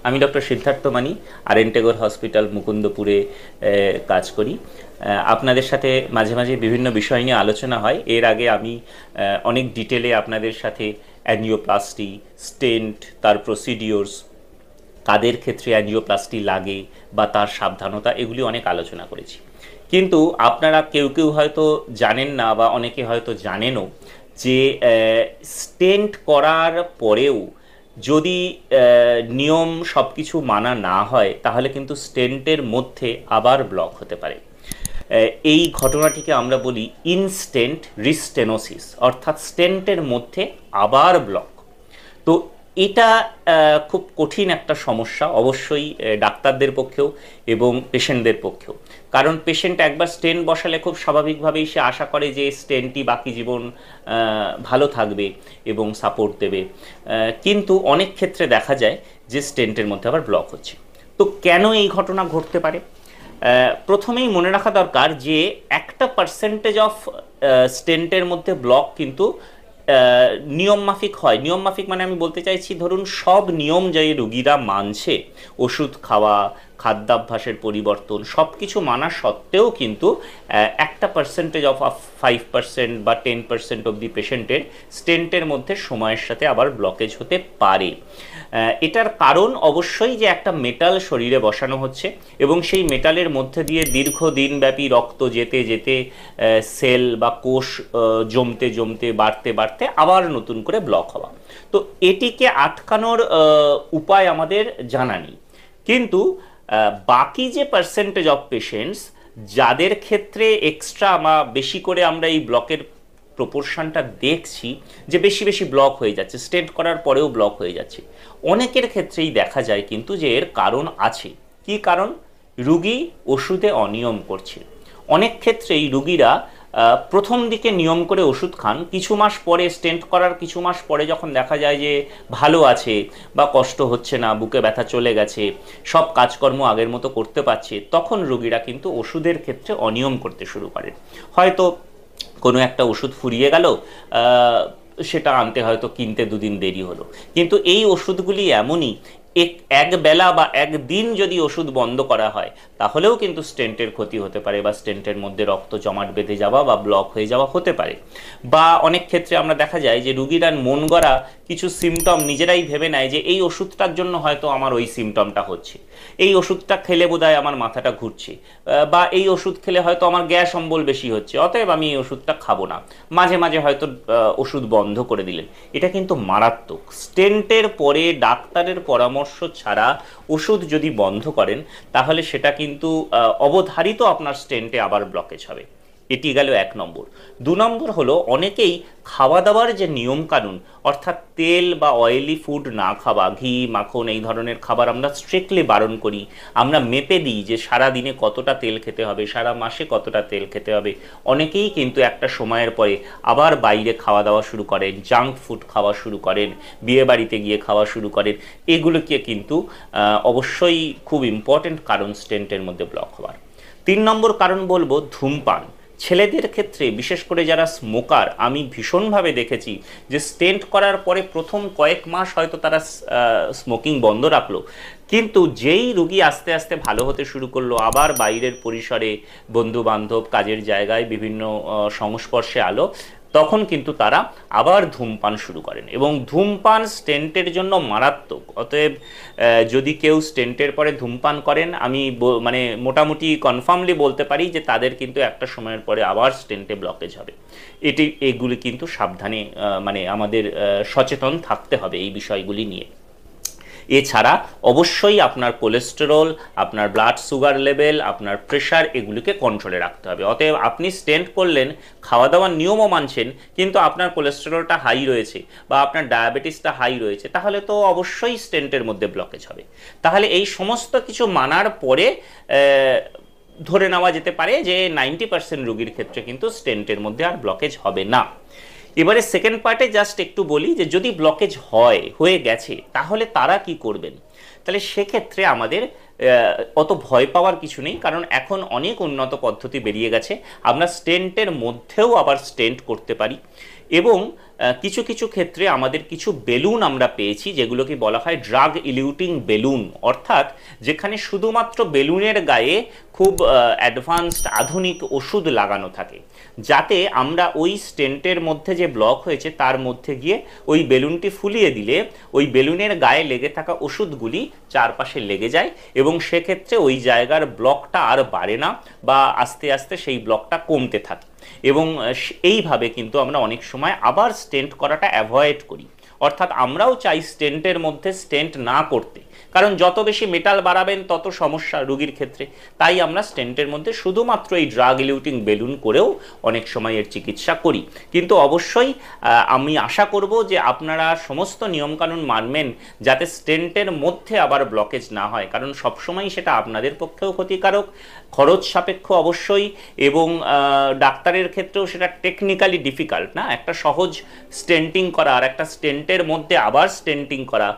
আমি ডক্টর সিদ্ধার্থ মানি R Tagore hospital মুকুন্দপুরে কাজ করি। আপনাদের সাথে মাঝে মাঝে বিভিন্ন বিষয় নিয়ে আলোচনা হয়। এর আগে আমি অনেক ডিটেলে আপনাদের সাথে অ্যাঞ্জিওপ্লাস্টি, স্টেন্ট, তার প্রসিডিওরস, কাদের ক্ষেত্রে অ্যাঞ্জিওপ্লাস্টি লাগে বা তার সাবধানতা, এগুলি অনেক আলোচনা করেছি। কিন্তু আপনারা কেউ কেউ হয়তো জানেন না বা অনেকে হয়তো জানেনও যে স্টেন্ট করার পরেও যদি নিয়ম সব কিছু মানা না হয় তাহলে কিন্তু স্টেন্টের মধ্যে আবার ব্লক হতে পারে। এই ঘটনাটিকে আমরা বলি ইনস্টেন্ট রিস্টেনোসিস, অর্থাৎ স্টেন্টের মধ্যে আবার ব্লক। তো এটা খুব কঠিন একটা সমস্যা অবশ্যই ডাক্তারদের পক্ষেও এবং পেশেন্টদের পক্ষেও। কারণ পেশেন্ট একবার স্টেন্ট বসালে খুব স্বাভাবিকভাবেই সে আশা করে যে স্টেন্টই বাকি জীবন ভালো থাকবে এবং সাপোর্ট দেবে, কিন্তু অনেক ক্ষেত্রে দেখা যায় যে স্টেন্টের মধ্যে আবার ব্লক হচ্ছে। তো কেন এই ঘটনা ঘটতে পারে? প্রথমেই মনে রাখা দরকার যে একটা পার্সেন্টেজ অফ স্টেন্টের মধ্যে ব্লক কিন্তু নিয়ম মাফিক হয়। নিয়ম মাফিক মানে আমি বলতে চাইছি, ধরুন সব নিয়ম যে রুগীরা মানছে, ওষুধ খাওয়া, খাদ্যাভ্যাসের পরিবর্তন, সব কিছু মানা সত্ত্বেও কিন্তু একটা পার্সেন্টেজ অফ 5% বা 10% অব দি পেশেন্টের স্টেন্টের মধ্যে সময়ের সাথে আবার ব্লকেজ হতে পারে। এটার কারণ অবশ্যই যে একটা মেটাল শরীরে বসানো হচ্ছে এবং সেই মেটালের মধ্যে দিয়ে দীর্ঘদিনব্যাপী রক্ত যেতে যেতে সেল বা কোষ জমতে জমতে বাড়তে বাড়তে আবার নতুন করে ব্লক হওয়া। তো এটিকে আটকানোর উপায় আমাদের জানা নেই। কিন্তু বাকি যে পার্সেন্টেজ অফ পেশেন্টস যাদের ক্ষেত্রে এক্সট্রা বা বেশি করে আমরা এই ব্লকের প্রপোর্শনটা দেখছি যে বেশি বেশি ব্লক হয়ে যাচ্ছে, স্টেন্ট করার পরেও ব্লক হয়ে যাচ্ছে, অনেকের ক্ষেত্রেই দেখা যায় কিন্তু যে এর কারণ আছে। কি কারণ? রুগী ওষুধে অনিয়ম করছে। অনেক ক্ষেত্রেই রুগীরা প্রথম দিকে নিয়ম করে ওষুধ খান, কিছু মাস পরে, স্টেন্ট করার কিছু মাস পরে যখন দেখা যায় যে ভালো আছে বা কষ্ট হচ্ছে না, বুকে ব্যথা চলে গেছে, সব কাজকর্ম আগের মতো করতে পারছে, তখন রুগীরা কিন্তু ওষুধের ক্ষেত্রে অনিয়ম করতে শুরু করেন। হয়তো কোনো একটা ওষুধ ফুরিয়ে গেল, সেটা আনতে হয়তো কিনতে দুদিন দেরি হলো, কিন্তু এই ওষুধগুলি এমনই এক বেলা বা একদিন যদি ওষুধ বন্ধ করা হয় তাহলেও কিন্তু স্টেন্টের ক্ষতি হতে পারে বা স্টেন্টের মধ্যে রক্ত জমাট বেঁধে যাওয়া বা ব্লক হয়ে যাওয়া হতে পারে। বা অনেক ক্ষেত্রে আমরা দেখা যায় যে রুগীরা মন গড়া কিছু সিমটম নিজেরাই ভেবে নেয় যে এই ওষুধটার জন্য হয়তো আমার ওই সিমটমটা হচ্ছে, এই ওষুধটা খেলে বোধহয় আমার মাথাটা ঘুরছে, বা এই ওষুধ খেলে হয়তো আমার গ্যাস অম্বল বেশি হচ্ছে, অতএব আমি এই ওষুধটা খাবো না, মাঝে মাঝে হয়তো ওষুধ বন্ধ করে দিলেন। এটা কিন্তু মারাত্মক। স্টেন্টের পরে ডাক্তারের পরামর্শ ছাড়া ওষুধ যদি বন্ধ করেন তাহলে সেটা কিন্তু অবধারিত আপনার স্টেন্টে আবার ব্লকেজ হবে। এটি গেল 1 নম্বর। 2 নম্বর হলো অনেকেই খাওয়া দাওয়ার যে নিয়ম কানুন, অর্থাৎ তেল বা অয়েলি ফুড না খাওয়া, ঘি মাখন এই ধরনের খাবার আমরা স্ট্রিক্টলি বারণ করি। আমরা মেপে দিই যে সারা দিনে কতটা তেল খেতে হবে, সারা মাসে কতটা তেল খেতে হবে। অনেকেই কিন্তু একটা সময়ের পরে আবার বাইরে খাওয়া দাওয়া শুরু করেন, জাঙ্ক ফুড খাওয়া শুরু করেন, বিয়ে বাড়িতে গিয়ে খাওয়া শুরু করেন। এগুলোকে কিন্তু অবশ্যই খুব ইম্পর্টেন্ট কারণ স্টেন্টের মধ্যে ব্লক হওয়ার। 3 নম্বর কারণ বলবো ধূমপান। ছেলেদের ক্ষেত্রে বিশেষ করে যারা স্মোকার, আমি ভীষণভাবে দেখেছি যে স্টেন্ট করার পরে প্রথম কয়েক মাস হয়তো তারা স্মোকিং বন্ধ রাখলো, কিন্তু যেই রুগী আস্তে আস্তে ভালো হতে শুরু করলো, আবার বাইরের পরিসরে বন্ধু বান্ধব, কাজের জায়গায় বিভিন্ন সংস্পর্শে আলো, তখন কিন্তু তারা আবার ধূমপান শুরু করেন এবং ধূমপান স্টেন্টের জন্য মারাত্মক। অতএব যদি কেউ স্টেন্টের পরে ধূমপান করেন, আমি মানে মোটামুটি কনফার্মলি বলতে পারি যে তাদের কিন্তু একটা সময়ের পরে আবার স্টেন্টে ব্লকেজ হবে। এগুলি কিন্তু সাবধানে মানে আমাদের সচেতন থাকতে হবে এই বিষয়গুলি নিয়ে। এছাড়া অবশ্যই আপনার কোলেস্টেরল, আপনার ব্লাড সুগার লেভেল, আপনার প্রেশার, এগুলিকে কন্ট্রোলে রাখতে হবে। অতএব আপনি স্টেন্ট করলেন, খাওয়া দাওয়ার নিয়মও মানছেন, কিন্তু আপনার কোলেস্টেরলটা হাই রয়েছে বা আপনার ডায়াবেটিসটা হাই রয়েছে, তাহলে তো অবশ্যই স্টেন্টের মধ্যে ব্লকেজ হবে। তাহলে এই সমস্ত কিছু মানার পরে ধরে নেওয়া যেতে পারে যে 90% রোগীর ক্ষেত্রে কিন্তু স্টেন্টের মধ্যে আর ব্লকেজ হবে না। এবারে সেকেন্ড পার্টে জাস্ট একটু বলি যে যদি ব্লকেজ হয়ে গেছে তাহলে তারা কি করবেন। তাহলে সেক্ষেত্রে আমাদের অত ভয় পাওয়ার কিছু নেই, কারণ এখন অনেক উন্নত পদ্ধতি বেরিয়ে গেছে। আমরা স্টেন্টের মধ্যেও আবার স্টেন্ট করতে পারি, এবং কিছু কিছু ক্ষেত্রে আমাদের কিছু বেলুন আমরা পেয়েছি যেগুলোকে বলা হয় ড্রাগ ইলিউটিং বেলুন, অর্থাৎ যেখানে শুধুমাত্র বেলুনের গায়ে খুব অ্যাডভান্সড আধুনিক ওষুধ লাগানো থাকে, যাতে আমরা ওই স্টেন্টের মধ্যে যে ব্লক হয়েছে তার মধ্যে গিয়ে ওই বেলুনটি ফুলিয়ে দিলে ওই বেলুনের গায়ে লেগে থাকা ওষুধগুলি চারপাশে লেগে যায়, এবং সেক্ষেত্রে ওই জায়গার ব্লকটা আর বাড়ে না, বা আস্তে আস্তে সেই ব্লকটা কমতে থাকে। এবং এইভাবে কিন্তু আমরা অনেক সময় আবার স্টেন্ট করাটা অ্যাভয়েড করি। অর্থাৎ আমরাও চাই স্টেন্টের মধ্যে স্টেন্ট না করতে, কারণ যত বেশি মেটাল বাড়াবেন তত সমস্যা রোগীর ক্ষেত্রে। তাই আমরা স্টেন্টের মধ্যে শুধুমাত্র এই ড্রাগ ইলিউটিং বেলুন করেও অনেক সময় এর চিকিৎসা করি। কিন্তু অবশ্যই আমি আশা করব যে আপনারা সমস্ত নিয়মকানুন মানবেন, যাতে স্টেন্টের মধ্যে আবার ব্লকেজ না হয়, কারণ সবসময় সেটা আপনাদের পক্ষেও ক্ষতিকারক, খরচ সাপেক্ষ অবশ্যই, এবং ডাক্তারের ক্ষেত্রেও সেটা টেকনিক্যালি ডিফিকাল্ট না। একটা সহজ স্টেন্টিং করা আর একটা স্টেন্টের মধ্যে আবার স্টেন্টিং করা